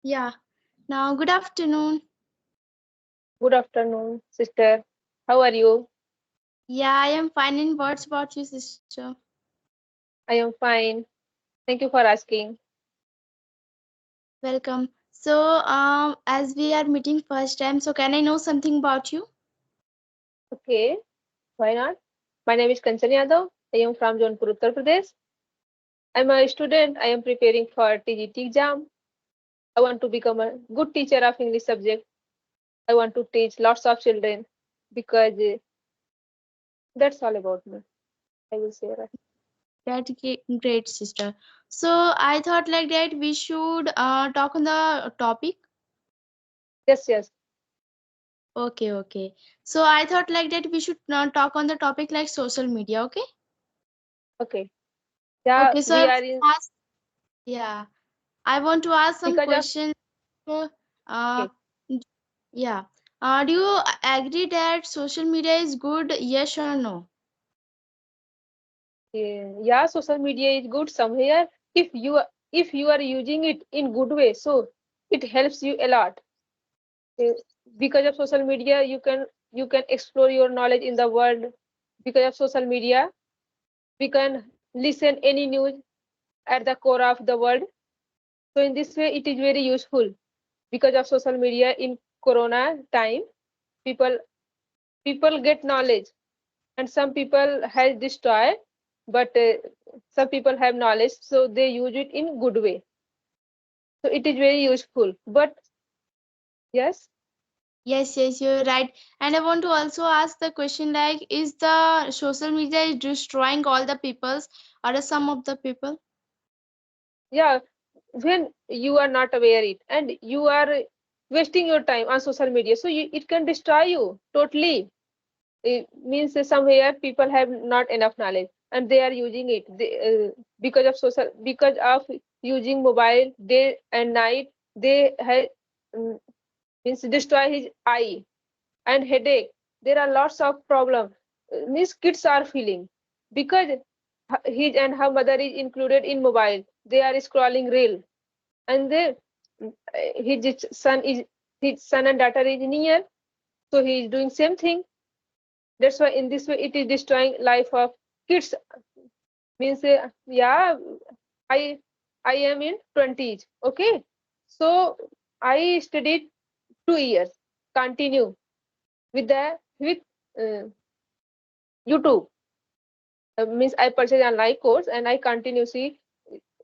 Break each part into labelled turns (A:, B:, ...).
A: Yeah. Now, good afternoon.
B: Good afternoon, sister. How are you?
A: Yeah, I am fine. And what's about you, sister?
B: I am fine. Thank you for asking.
A: Welcome. So, as we are meeting first time, so can I know something about you?
B: Okay, why not? My name is Kanchan Yadav. I am from Jaunpur, Uttar Pradesh. I'm a student. I am preparing for TGT exam. I want to become a good teacher of English subject. I want to teach lots of children because that's all about me. I will say that.
A: That great, sister. So, I thought like that we should talk on the topic.
B: Yes, yes.
A: Okay, okay. So, I thought like that we should talk on the topic like social media. Okay.
B: Okay. Yeah,
A: Okay. So, I
B: we
A: want
B: are
A: to
B: in
A: ask. Yeah, I want to ask some
B: because of
A: questions. Uh,
B: okay.
A: yeah. Do you agree that social media is good? Yes or no?
B: Yeah, social media is good somewhere if you are using it in good way, so it helps you a lot. Uh, because of social media you can explore your knowledge in the world. Because of social media we can listen any news at the core of the world. So in this way it is very useful. Because of social media in corona time, people people get knowledge, and some people has destroyed, but some people have knowledge, so they use it in good way. So it is very useful. But yes,
A: Yes, yes, you're right. And I want to also ask the question like, is the social media is destroying all the peoples or some of the people?
B: yeah, when you are not aware it and you are wasting your time on social media, so it can destroy you totally. It means that somewhere people have not enough knowledge and they are using it because of using mobile day and night. They have mm, means destroy his eye and headache. There are lots of problem these kids are feeling because his and her mother is included in mobile. They are scrolling reel, and his son is his son and daughter is near, so he is doing same thing. That's why in this way it is destroying life of kids. Means yeah, I I am in 20s. Okay, so I studied 2 years. Continue with uh, YouTube. Means I purchase online course and I continuously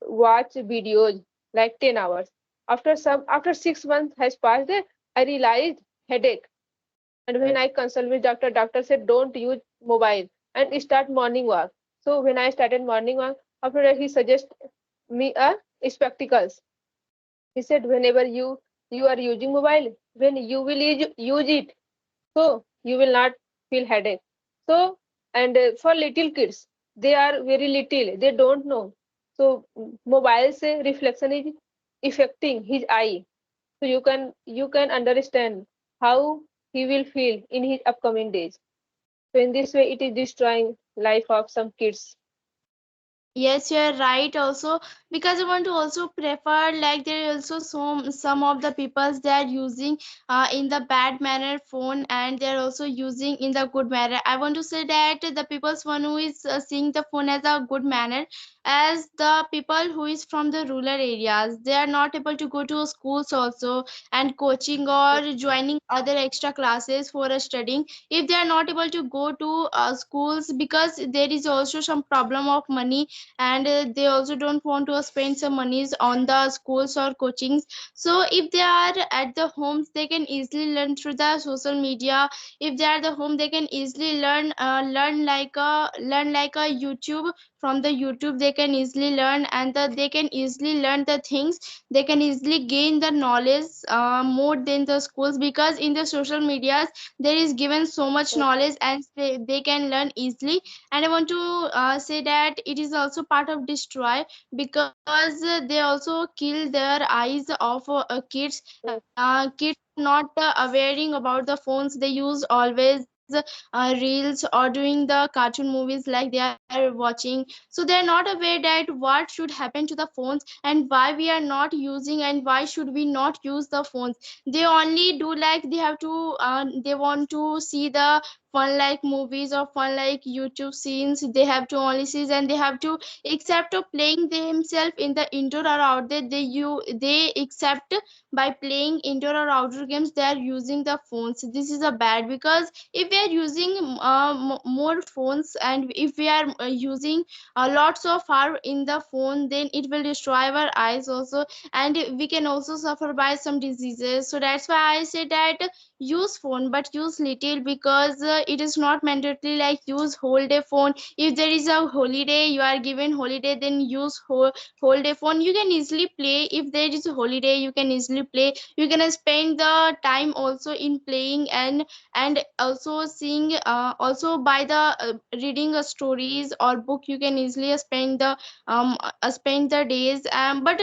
B: watch videos like 10 hours. After 6 months has passed, I realized headache. And when I consult with doctor said don't use mobile and start morning walk. So when I started morning walk, after that he suggest me a spectacles. He said whenever you are using mobile, when you will use it, so you will not feel headache. So and for little kids, they are very little, they don't know. So mobile say reflection is affecting his eye. So you can understand how he will feel in his upcoming days. So in this way it is destroying life of some kids.
A: Yes, you're right also because I want to also prefer like there are also some of the peoples they are using in the bad manner phone and they are also using in the good manner. I want to say that the people's one who is seeing the phone as a good manner as the people who is from the rural areas they are not able to go to schools also and coaching or joining other extra classes for studying if they are not able to go to schools because there is also some problem of money and they also don't want to spend some monies on the schools or coachings. So if they are at the homes they can easily learn through the social media. If they are the home they can easily learn like a YouTube. From the YouTube they can easily learn and they can easily learn the things. They can easily gain the knowledge more than the schools because in the social medias there is given so much knowledge and they can learn easily. And I want to say that it is also part of destroy because they also kill their eyes of kids. Kids not awareing about the phones they use always reels or doing the cartoon movies like they are watching. So they are not aware that what should happen to the phones and why we are not using and why should we not use the phones. They only do like they have to they want to see the fun like movies or fun like YouTube scenes. They have to only see and they have to accept of playing themselves in the indoor or outdoor. They accept by playing indoor or outdoor games they are using the phones. This is a bad because if we are using more phones and if we are using lots of hour in the phone, then it will destroy our eyes also, and we can also suffer by some diseases. So that's why I say that use phone but use little, because it is not mandatory like use whole day phone. If there is a holiday, you are given holiday, then use whole day phone. You can easily play. If there is a holiday, you can easily play. You can spend the time also in playing and also seeing also by the reading stories or book. You can easily spend the days. But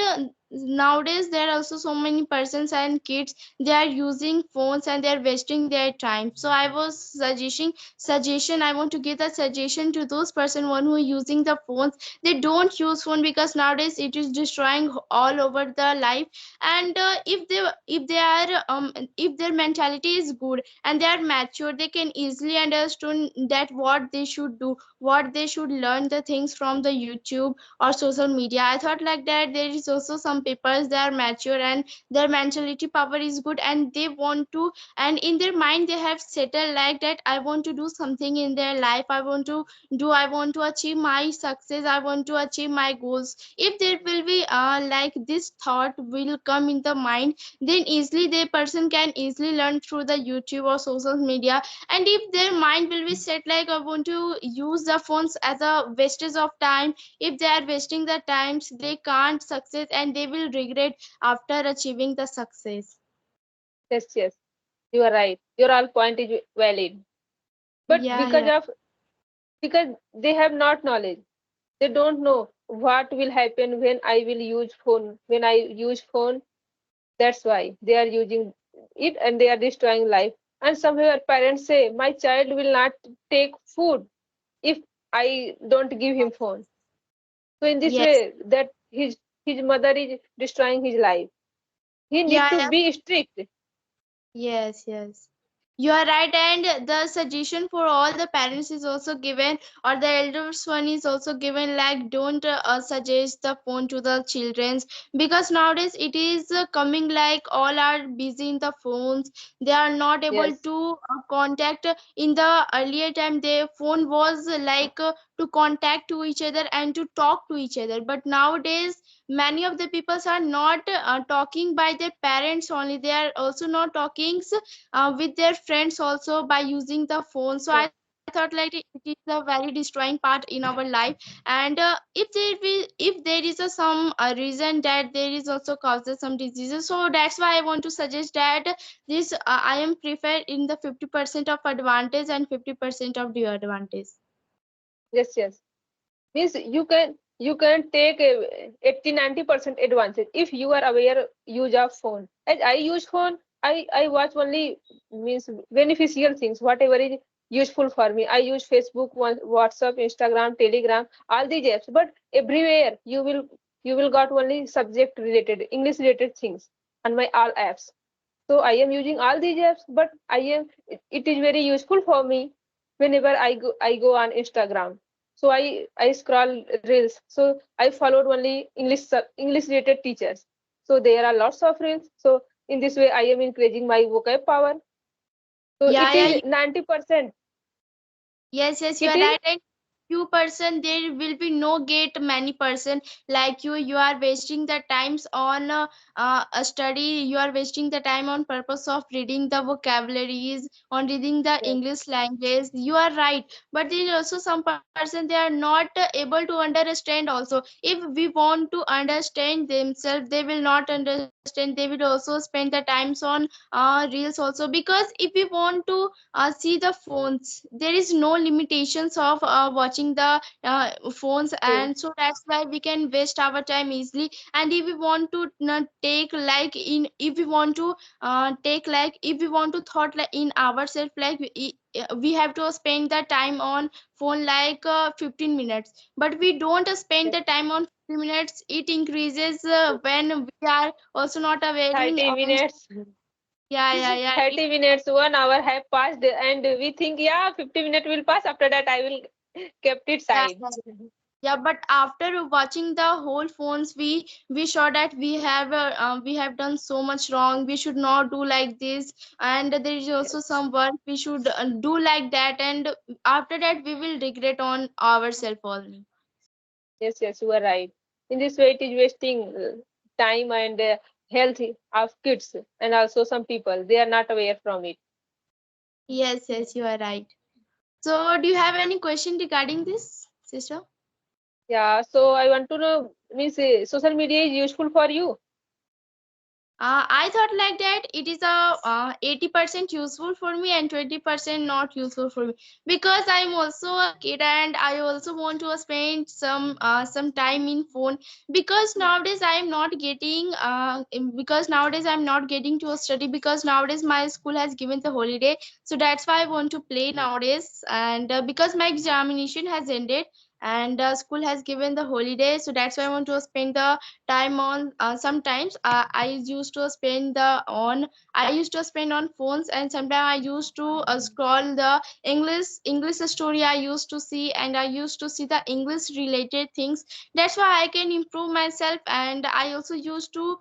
A: nowadays there are also so many persons and kids, they are using phones and they are wasting their time. So I was suggestion I want to give a suggestion to those person one who are using the phones. They don't use phone because nowadays it is destroying all over the life. And if they are if their mentality is good and they are mature, they can easily understand that what they should do, what they should learn the things from the YouTube or social media. I thought like that there is also some people they are mature and their mentality power is good and they want to, and in their mind they have settled like that I want to do something in their life. I want to achieve my success, I want to achieve my goals. If there will be like this thought will come in the mind, then easily the person can easily learn through the YouTube or social media. And if their mind will be set like I want to use the phones as a wastage of time, if they are wasting the times, they can't succeed and they will regret after achieving the success.
B: Yes, yes, you are right. Your all point is valid. But
A: Yeah, yeah.
B: because they have not knowledge, they don't know what will happen when I will use phone. When I use phone, that's why they are using it and they are destroying life. And somewhere parents say, my child will not take food if I don't give him phone. So in this
A: Yes.
B: way, that his mother is destroying his life. He need
A: Yeah,
B: to
A: yeah.
B: be strict.
A: Yes, yes. You are right, and the suggestion for all the parents is also given, or the elders one is also given, like don't suggest the phone to the childrens, because nowadays it is coming like all are busy in the phones. They are not able
B: Yes,
A: to contact. In the earlier time, their phone was to contact to each other and to talk to each other. But nowadays, many of the peoples are not talking by their parents only. They are also not talking with their friends also by using the phone. So I
B: yes,
A: thought like it is a very destroying part in our life. And if there is some reason that there is also causes some diseases, so that's why I want to suggest that this I am prefer in the 50% of advantage and 50% of disadvantage.
B: yes, yes. Means you can take a 80-90% advantage if you are aware use of phone. As I use phone, I watch only means beneficial things, whatever is useful for me. I use Facebook, WhatsApp, Instagram, Telegram, all these apps. But everywhere you will got only subject related, English related things on my all apps. So I am using all these apps, but it is very useful for me whenever I go on Instagram. So I scroll reels. So I followed only English related teachers. So there are lots of reels. So in this way I am increasing my vocab power. So
A: Yeah,
B: it
A: yeah.
B: is 90%.
A: Yes, yes, you
B: It
A: are
B: is
A: right. And few person, there will be no get many person like you. You are wasting the times on a study. You are wasting the time on purpose of reading the vocabularies, on reading the
B: yes,
A: English language. You are right. But there is also some person they are not able to understand also. If we want to understand themselves, they will not understand and they will also spend the times on reels also, because if we want to see the phones, there is no limitations of watching the phones,
B: Phone.
A: and so that's why we can waste our time easily. And if we want to take like in if we want to take like if we want to thought like in ourselves, like we have to spend the time on phone like 15 minutes, but we don't spend
B: Yes.
A: the time on 15 minutes. It increases when we are also not aware
B: 30
A: on.
B: minutes.
A: Yeah, yeah, yeah,
B: 30 minutes, 1 hour have passed, and we think, yeah, 50 minutes will pass. After that, I will kept it
A: yeah,
B: side.
A: yeah. Yeah, but after watching the whole phones, we saw that we have done so much wrong. We should not do like this, and there is
B: Yes,
A: also some work we should do like that, and after that we will regret on ourselves only.
B: yes, yes, you are right. In this way, it is wasting time and health of kids, and also some people, they are not aware from it.
A: Yes, yes, you are right. So, do you have any question regarding this, sister?
B: Yeah, so I want to know, means social media is useful for you?
A: I thought like that it is a 80% useful for me and 20% not useful for me, because I'm also a kid and I also want to spend some time in phone, because nowadays I'm not getting to study, because nowadays my school has given the holiday, so that's why I want to play nowadays, and because my examination has ended and school has given the holiday, so that's why I want to spend the time on sometimes I used to spend on phones, and sometimes I used to scroll the English story I used to see, and I used to see the English related things. That's why I can improve myself, and I also used to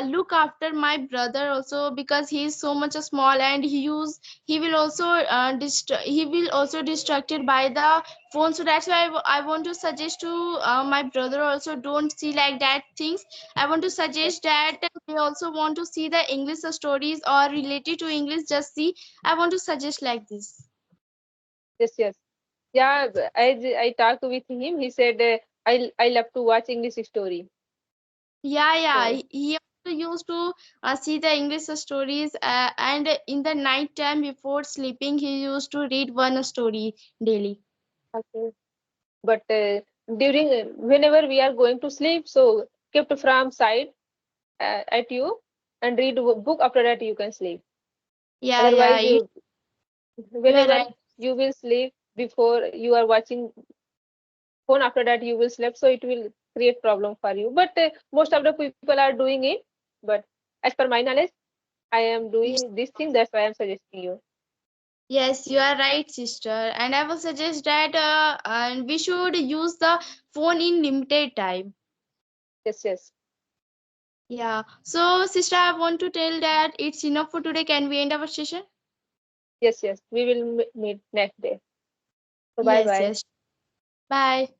A: look after my brother also, because he is so much small, and he will also he will also distracted by the phone. So that's why I want to suggest to my brother also, don't see like that things. I want to
B: Yes,
A: suggest that they also want to see the English stories or related to English, just see. I want to suggest like this.
B: yes, yes. Yeah, I talked with him. He said, I love to watch English story.
A: Yeah, yeah.
B: So,
A: He also used to see the English stories, and in the night time before sleeping, he used to read one story daily.
B: okay. But during whenever we are going to sleep, so kept from side at you and read book. After that, you can sleep.
A: Yeah, yeah.
B: Otherwise,
A: You are
B: whenever
A: right.
B: you will sleep before you are watching phone, after that you will sleep, so it will create problem for you. But most of the people are doing it. But as per my knowledge, I am doing this thing. That's why I'm suggesting you.
A: Yes, you are right, sister. And I will suggest that and we should use the phone in limited time.
B: Yes, yes,
A: Yeah. So, sister, I want to tell that it's enough for today. Can we end our session?
B: yes, yes. We will meet next day. So bye
A: Yes,
B: bye.
A: yes. Bye.